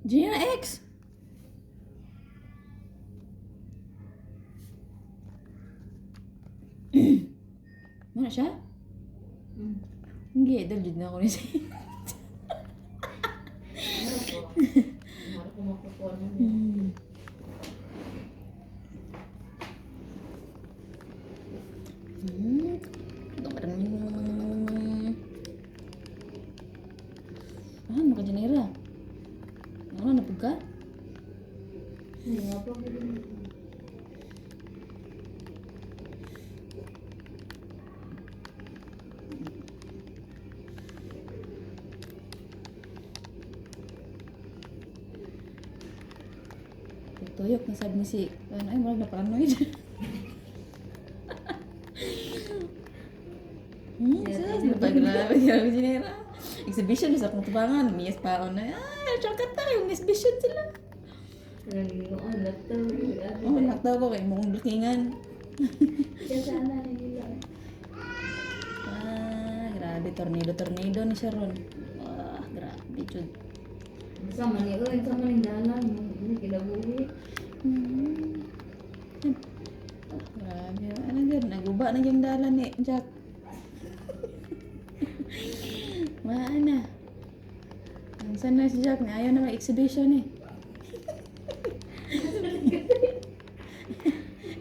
Gina X. Mana siya? Hindi, dalit na ako niya siya. Ah, maka Janira. Ano, napag ka? Hindi nga po. Tuyok na sabi ni si, ano ay, marag na paranoid. Sus, napagrabe grabe Janira. Exhibition sa akong tubangan, miyas paon na. Ay, chokat na yung exhibition sila. Nanonoon, laptop. Oh, naktaw ko kay mong bukingan. Kaya sana nila. Ah, grabe, tornado ni Sharon. Wah, grabe, chud. Sama ni Oy, sama ni dalan. Hindi kilabuhi. Grabe, ano dyan, naguba na yung dalan eh, Jack. Maana. Ang sana si Jack, ayaw na mag-exhibition eh.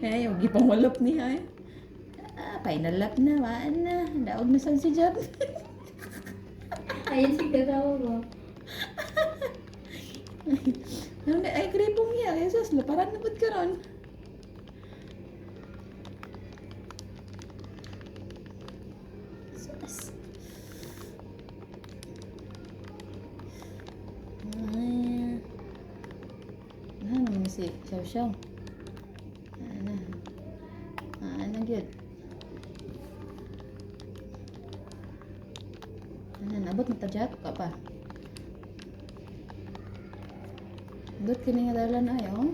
Ayaw, gipang walop niya eh. Ah, final lap na, waan na. Daog na saan si Jack. Ayun si katawa ko. Ay, gripong niya. Jesus, laparan na ba't ka ron? Sus. Ay. Ano naman si Xiao Xiao? Ano? Ano yun? Ano, nabot na tajak ka pa? Dut kini nga dalan ayaw.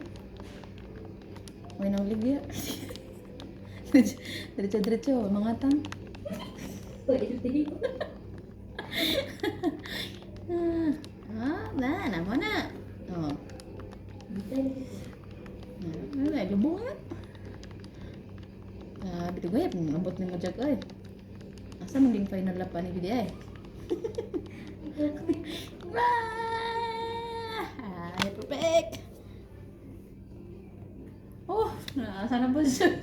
May nang ligya. Diretso, mga tang. Uy, hindi. Na mo na. Oh. Ay, lubong na. Bito gaya, pangabot ni mo dyan ay. Asa man din final lap ni Gidi ay. Ay, perfect. Oh, nasa na ba siya?